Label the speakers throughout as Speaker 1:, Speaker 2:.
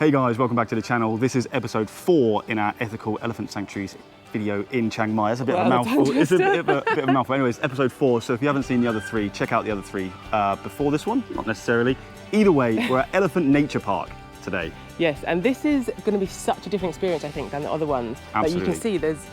Speaker 1: Hey guys, welcome back to the channel. This is episode 4 in our ethical elephant sanctuaries video in Chiang Mai. That's a bit of a mouthful. It's a bit of a mouthful. Anyways, episode 4. So if you haven't seen the other 3, check out the other 3 before this one. Not necessarily. Either way, we're at Elephant Nature Park today.
Speaker 2: Yes, and this is going to be such a different experience, I think, than the other ones.
Speaker 1: Absolutely.
Speaker 2: Like you can see there's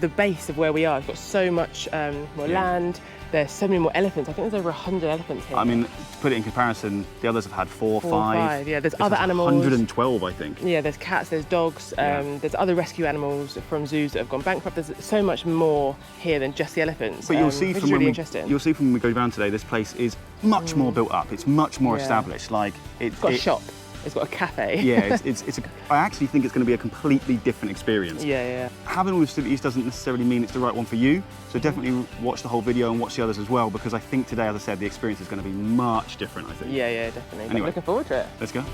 Speaker 2: the base of where we are. It's got so much more land. There's so many more elephants. I think there's over 100 elephants here.
Speaker 1: I mean, to put it in comparison, the others have had 4, 5.
Speaker 2: Yeah, there's other animals.
Speaker 1: 112, I think.
Speaker 2: Yeah, there's cats, there's dogs, there's other rescue animals from zoos that have gone bankrupt. There's so much more here than just the elephants.
Speaker 1: But you'll see
Speaker 2: which
Speaker 1: from
Speaker 2: is really
Speaker 1: when
Speaker 2: interesting.
Speaker 1: you'll see from when we go around today, this place is much more built up. It's much more established. Like
Speaker 2: it's got a shop. It's got a cafe.
Speaker 1: Yeah, I actually think it's going to be a completely different experience.
Speaker 2: Yeah.
Speaker 1: Having all the facilities doesn't necessarily mean it's the right one for you, so definitely watch the whole video and watch the others as well, because I think today, as I said, the experience is going to be much different, I think.
Speaker 2: Yeah, definitely.
Speaker 1: Anyway,
Speaker 2: I'm looking forward to it.
Speaker 1: Let's go.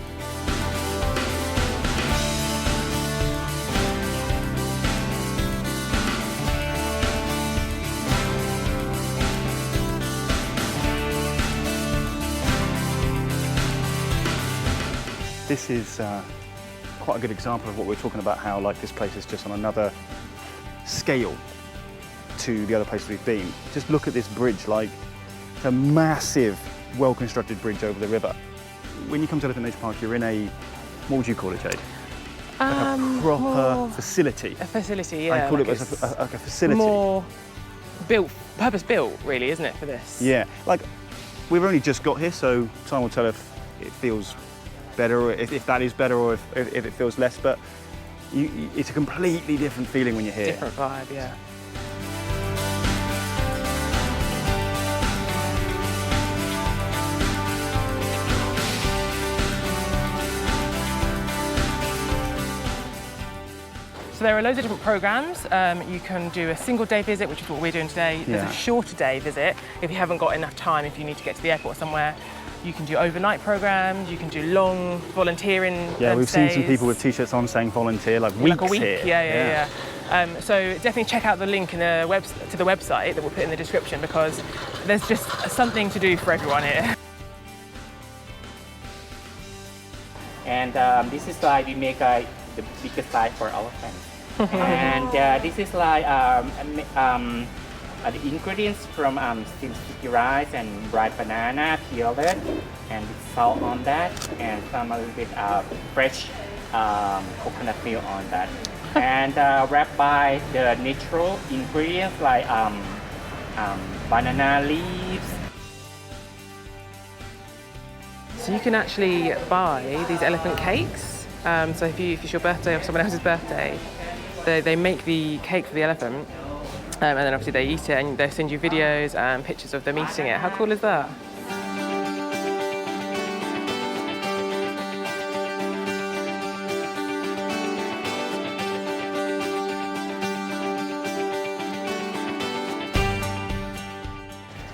Speaker 1: This is quite a good example of what we're talking about, how like this place is just on another scale to the other places we've been. Just look at this bridge, like it's a massive, well-constructed bridge over the river. When you come to Elephant Nature Park, you're in a, what would you call it, Jade? Like a proper facility.
Speaker 2: A facility, yeah.
Speaker 1: I call it as a facility.
Speaker 2: More built, purpose-built, really, isn't it, for this?
Speaker 1: Yeah, like we've only just got here, so time will tell if it feels better, or if that is better, or if it feels less, but it's a completely different feeling when you're here.
Speaker 2: Different vibe, yeah. So there are loads of different programs. You can do a single day visit, which is what we're doing today. There's a shorter day visit if you haven't got enough time, if you need to get to the airport or somewhere. You can do overnight programs, you can do long volunteering
Speaker 1: Yeah, we've
Speaker 2: stays.
Speaker 1: seen some people with t-shirts on saying volunteer, like weeks
Speaker 2: like a week
Speaker 1: here.
Speaker 2: Yeah. So definitely check out the link in the to the website that we'll put in the description, because there's just something to do for everyone here.
Speaker 3: And this is like we make the biggest size for elephants. And this is like the ingredients from steamed sticky rice and dried banana peeled, and with salt on that, and some a little bit fresh coconut milk on that, and wrapped by the natural ingredients like banana leaves.
Speaker 2: So you can actually buy these elephant cakes. So if it's your birthday or someone else's birthday, they make the cake for the elephant. And then obviously they eat it, and they send you videos and pictures of them eating it. How cool is that?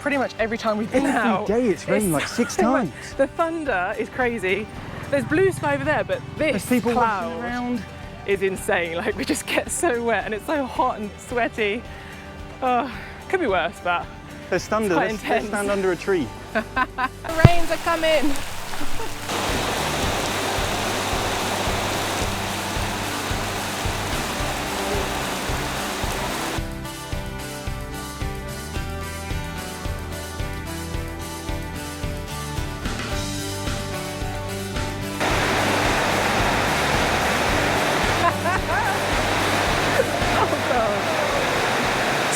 Speaker 2: Pretty much every time we've been out.
Speaker 1: Every day it's rained like 6 times.
Speaker 2: The thunder is crazy. There's blue sky over there, but this
Speaker 1: people
Speaker 2: cloud
Speaker 1: around
Speaker 2: is insane. Like, we just get so wet and it's so hot and sweaty. Oh, could be worse, but
Speaker 1: there's thunder. Let's stand under a tree.
Speaker 2: The rains are coming.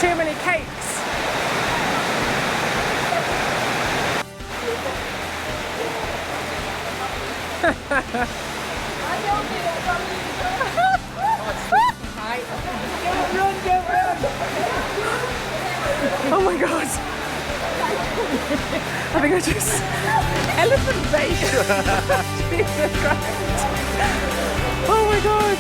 Speaker 2: Too many cakes. Oh my god. I think I just elephant bait. Jesus Christ. Oh my god.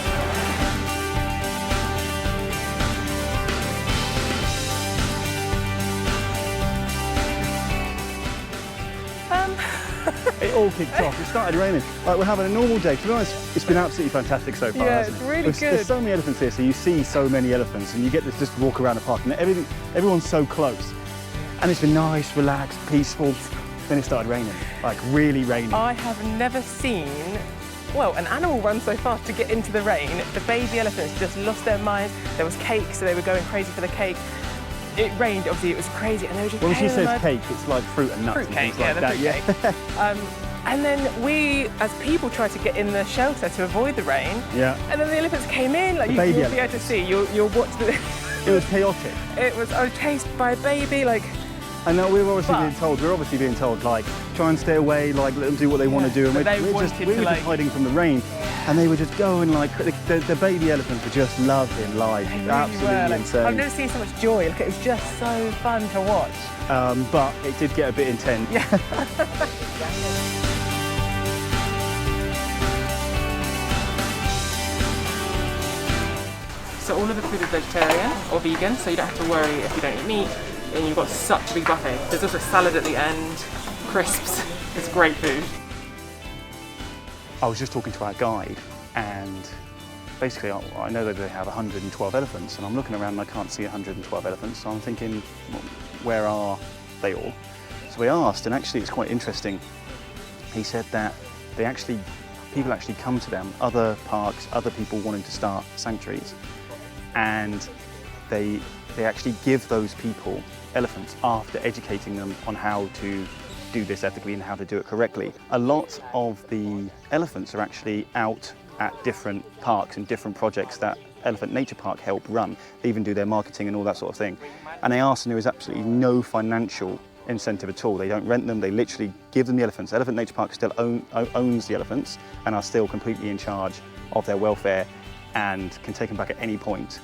Speaker 1: It all kicked off. It started raining. Like, we're having a normal day. To be honest, it's been absolutely fantastic so far.
Speaker 2: Yeah,
Speaker 1: hasn't
Speaker 2: it's
Speaker 1: it?
Speaker 2: really good.
Speaker 1: There's so many elephants here, so you see so many elephants, and you get to just walk around the park, and everyone's so close. And it's been nice, relaxed, peaceful. Then it started raining, like really raining.
Speaker 2: I have never seen well, an animal runs so fast to get into the rain. The baby elephants just lost their minds. There was cake, so they were going crazy for the cake. It rained, obviously, it was crazy, and they were just
Speaker 1: When she
Speaker 2: playing in the
Speaker 1: says
Speaker 2: mud.
Speaker 1: cake, it's like fruit and nuts
Speaker 2: Fruit
Speaker 1: and
Speaker 2: cake,
Speaker 1: things like that.
Speaker 2: the fruit cake. And then we, as people, tried to get in the shelter to avoid the rain.
Speaker 1: Yeah.
Speaker 2: And then the elephants came in, like
Speaker 1: The
Speaker 2: you'll
Speaker 1: baby
Speaker 2: be able to see, you'll watch the...
Speaker 1: It was chaotic.
Speaker 2: I was chased by a baby, like...
Speaker 1: I know we're obviously
Speaker 2: But-
Speaker 1: being told, like, try and stay away, like, let them do what they want to do. And
Speaker 2: But they
Speaker 1: we were
Speaker 2: wanted
Speaker 1: just
Speaker 2: to, like-
Speaker 1: hiding from the rain. And they were just going, like, the baby elephants were just loving life.
Speaker 2: They really
Speaker 1: Absolutely
Speaker 2: were, like,
Speaker 1: insane.
Speaker 2: I've never seen so much joy. Like, it was just so fun to watch.
Speaker 1: But it did get a bit intense.
Speaker 2: Yeah. So all of the food is vegetarian or vegan, so you don't have to worry if you don't eat meat. And you've got such a big buffet. There's also salad at the end, crisps. It's great food.
Speaker 1: I was just talking to our guide, and basically I know that they have 112 elephants, and I'm looking around and I can't see 112 elephants, so I'm thinking, well, where are they all? So we asked, and actually it's quite interesting. He said that people actually come to them, other parks, other people wanting to start sanctuaries, and they actually give those people elephants after educating them on how to do this ethically and how to do it correctly. A lot of the elephants are actually out at different parks and different projects that Elephant Nature Park help run. They even do their marketing and all that sort of thing. And they asked, and there is absolutely no financial incentive at all. They don't rent them, they literally give them the elephants. Elephant Nature Park still owns the elephants and are still completely in charge of their welfare and can take them back at any point.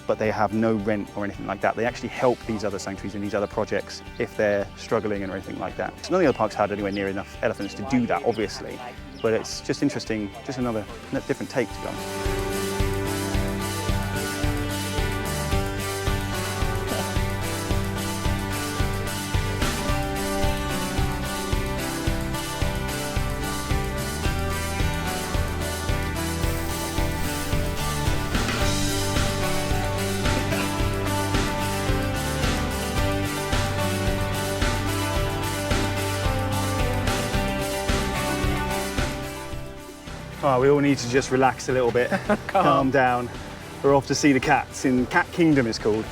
Speaker 1: But they have no rent or anything like that. They actually help these other sanctuaries and these other projects if they're struggling and anything like that. So none of the other parks had anywhere near enough elephants to do that, obviously. But it's just interesting, just another different take, to be honest. Oh, we all need to just relax a little bit, calm down. We're off to see the cats in Cat Kingdom, it's called.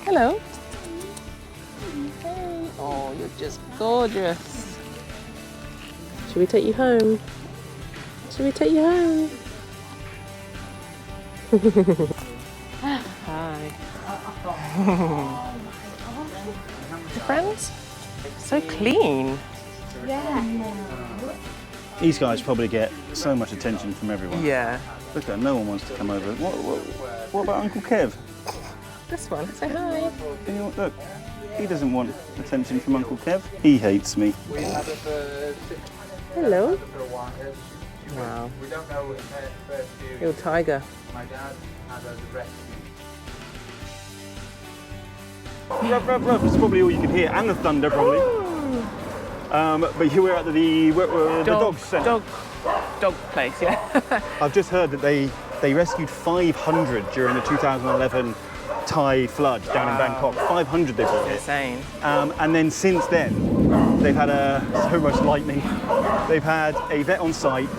Speaker 2: Hello. Hey. Oh, you're just gorgeous. Should we take you home? Should we take you home? Hi. Your friends? So clean.
Speaker 1: These guys probably get so much attention from everyone.
Speaker 2: Yeah.
Speaker 1: Look at them, no one wants to come over. What about Uncle Kev?
Speaker 2: This one. Say hi.
Speaker 1: Look, he doesn't want attention from Uncle Kev. He hates me.
Speaker 2: Hello. Wow. Little tiger.
Speaker 1: Ruff, ruff, ruff. It's probably all you can hear, and the thunder probably. But here we're at the dog centre.
Speaker 2: Dog place, yeah.
Speaker 1: I've just heard that they rescued 500 during the 2011 Thai flood down in Bangkok. 500 they brought here.
Speaker 2: Insane.
Speaker 1: And then since then, they've had so much lightning. They've had a vet on site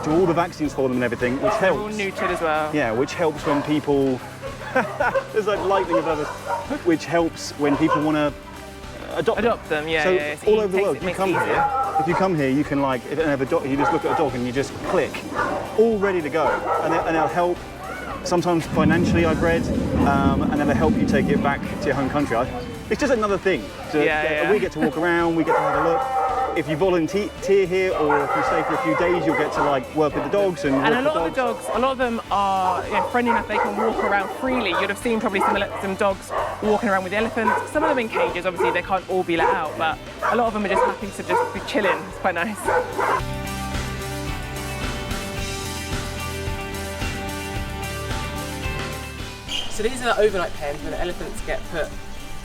Speaker 1: do all the vaccines for them and everything, which helps.
Speaker 2: All neutered as well.
Speaker 1: Yeah, which helps when people. There's like lightning of others, which helps when people want to adopt
Speaker 2: them. Yeah,
Speaker 1: so
Speaker 2: yeah.
Speaker 1: So all over the world, you come here. If you come here, you can like, if you have a dog, you just look at a dog and you just click, all ready to go, and they'll help. Sometimes financially, I've read, and then they'll help you take it back to your home country. It's just another thing. We get to walk around, we get to have a look. If you volunteer here or if you stay for a few days, you'll get to like work with the dogs and
Speaker 2: a lot of the dogs, a lot of them are friendly enough they can walk around freely. You'd have seen probably some dogs walking around with the elephants. Some of them in cages, obviously they can't all be let out, but a lot of them are just happy to just be chilling. It's quite nice. So these are overnight pens where the elephants get put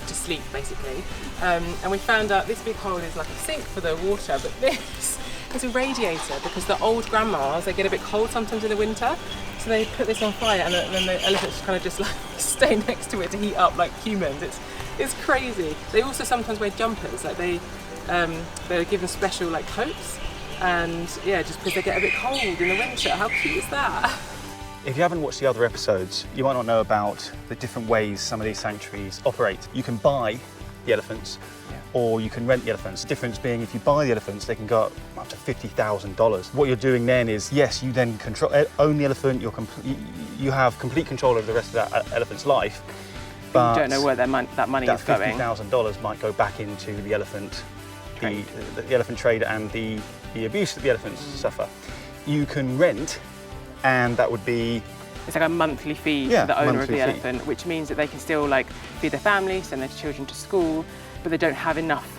Speaker 2: to sleep, basically. And we found out this big hole is like a sink for the water, but this is a radiator because the old grandmas, they get a bit cold sometimes in the winter. So they put this on fire and then the elephants kind of just like stay next to it to heat up like humans. It's crazy. They also sometimes wear jumpers, like they they're given special like coats, and yeah, just because they get a bit cold in the winter. How cute is that?
Speaker 1: If you haven't watched the other episodes, you might not know about the different ways some of these sanctuaries operate. You can buy the elephants, or you can rent the elephants. The difference being, if you buy the elephants, they can go up to $50,000. What you're doing then is, yes, you then own the elephant, you have complete control over the rest of that elephant's life, but
Speaker 2: you don't know where that money is going.
Speaker 1: That $50,000 might go back into the elephant trade, the elephant trade, and the abuse that the elephants suffer. You can rent, and that would be...
Speaker 2: It's like a monthly fee for the owner of the elephant, which means that they can still like feed their family, send their children to school, but they don't have enough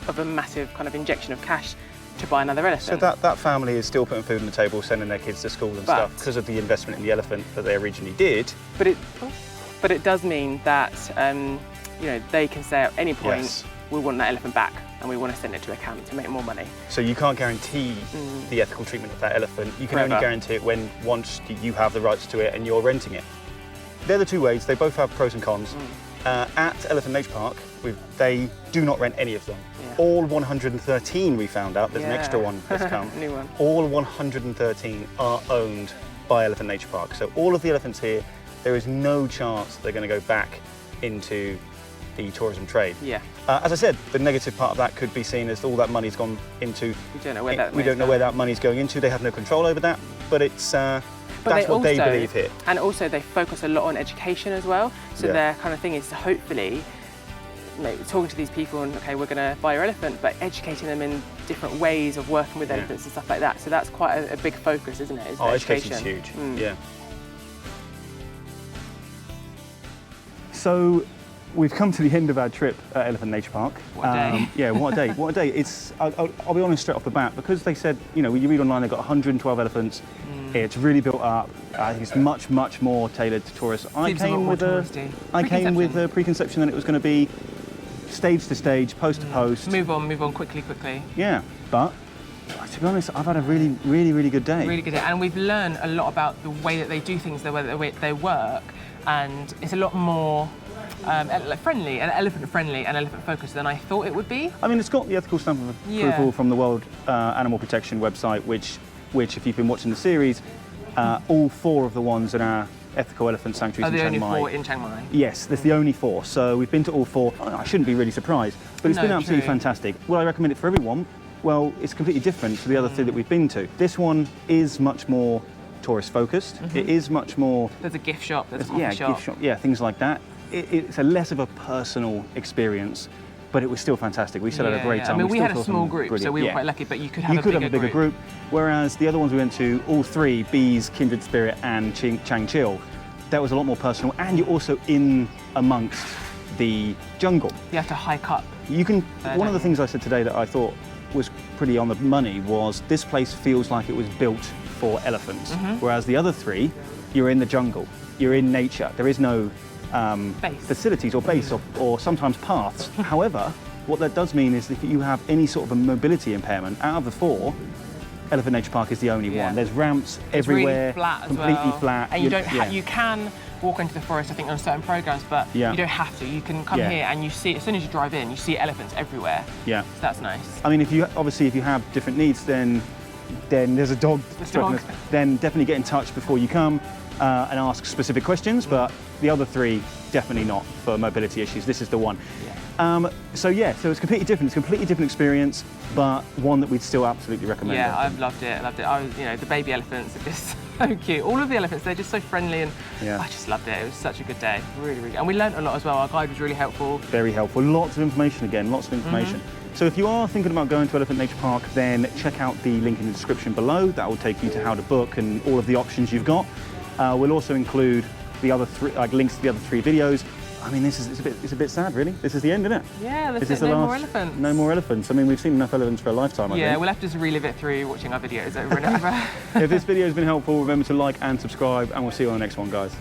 Speaker 2: of a massive kind of injection of cash to buy another elephant.
Speaker 1: So that family is still putting food on the table, sending their kids to school and stuff because of the investment in the elephant that they originally did.
Speaker 2: But it does mean that you know, they can say at any point, we want that elephant back and we want to send it to a camp to make more money.
Speaker 1: So you can't guarantee the ethical treatment of that elephant. You can only guarantee it once you have the rights to it and you're renting it. They're the two ways. They both have pros and cons. At Elephant Nature Park, they do not rent any of them. All 113, we found out, there's an extra one that's come.
Speaker 2: New one.
Speaker 1: All 113 are owned by Elephant Nature Park. So all of the elephants here, there is no chance they're going to go back into the tourism trade. As I said, the negative part of that could be seen as all that money's gone into...
Speaker 2: We don't know where that
Speaker 1: we don't know where that money's going into. They have no control over that, but it's... that's what they believe here.
Speaker 2: And also they focus a lot on education as well. So their kind of thing is to hopefully, like, talking to these people and, okay, we're going to buy your elephant, but educating them in different ways of working with elephants and stuff like that. So that's quite a big focus, isn't it?
Speaker 1: Education's huge, yeah. So we've come to the end of our trip at Elephant Nature Park.
Speaker 2: What a day.
Speaker 1: Yeah, what a day, what a day. It's, I'll be honest straight off the bat, because they said, you know, when you read online, they've got 112 elephants. It's really built up. I think it's much, much more tailored to tourists. I came with a preconception that it was going to be stage to stage, post to post.
Speaker 2: Move on quickly.
Speaker 1: Yeah, but to be honest, I've had a really good day.
Speaker 2: Really good day, and we've learned a lot about the way that they do things, the way they work, and it's a lot more friendly, and elephant friendly and elephant focused than I thought it would be.
Speaker 1: I mean, it's got the ethical stamp of approval from the World Animal Protection website, which if you've been watching the series, all 4 of the ones in our ethical elephant sanctuaries in Chiang Mai.
Speaker 2: Are the only 4 in Chiang Mai?
Speaker 1: Yes, there's the only 4. So we've been to all 4. I shouldn't be really surprised, but it's been absolutely fantastic. Would I recommend it for everyone? Well, it's completely different to the other 3 that we've been to. This one is much more tourist focused. It is much more...
Speaker 2: There's a gift shop, there's a coffee shop.
Speaker 1: Gift shop, things like that. It's a less of a personal experience, but it was still fantastic. We still had a great time.
Speaker 2: I mean, we had a small group, so we were quite lucky, but you could have a bigger group.
Speaker 1: Whereas the other ones we went to, all 3, Bees, Kindred Spirit and Chang Chil, that was a lot more personal, and you're also in amongst the jungle.
Speaker 2: You have to hike up.
Speaker 1: One of the things I said today that I thought was pretty on the money was this place feels like it was built for elephants, whereas the other 3, you're in the jungle, you're in nature. There is no facilities or base or sometimes paths. However, what that does mean is if you have any sort of a mobility impairment, out of the 4, Elephant Nature Park is the only one. There's ramps everywhere,
Speaker 2: really flat
Speaker 1: completely flat.
Speaker 2: And you can walk into the forest, I think, on certain programs, but you don't have to. You can come here and you see, as soon as you drive in, you see elephants everywhere. So that's nice.
Speaker 1: I mean, if you have different needs, then there's a dog. Then definitely get in touch before you come and ask specific questions. But the other 3, definitely not for mobility issues. This is the one. So it's completely different. It's a completely different experience, but one that we'd still absolutely recommend.
Speaker 2: Yeah, I've loved it. The baby elephants are just so cute. All of the elephants, they're just so friendly, and I just loved it. It was such a good day, really good. And we learnt a lot as well. Our guide was really helpful. Very helpful.
Speaker 1: Lots of information again. Lots of information. So if you are thinking about going to Elephant Nature Park, then check out the link in the description below. That will take you to how to book and all of the options you've got. We'll also include the other 3, links to the other 3 videos. I mean, it's a bit sad, really. This is the end, isn't it?
Speaker 2: Yeah, this is no more elephants.
Speaker 1: No more elephants. I mean, we've seen enough elephants for a lifetime, I think.
Speaker 2: We'll have to just relive it through watching our videos over and over.
Speaker 1: If this video has been helpful, remember to like and subscribe, and we'll see you on the next one, guys.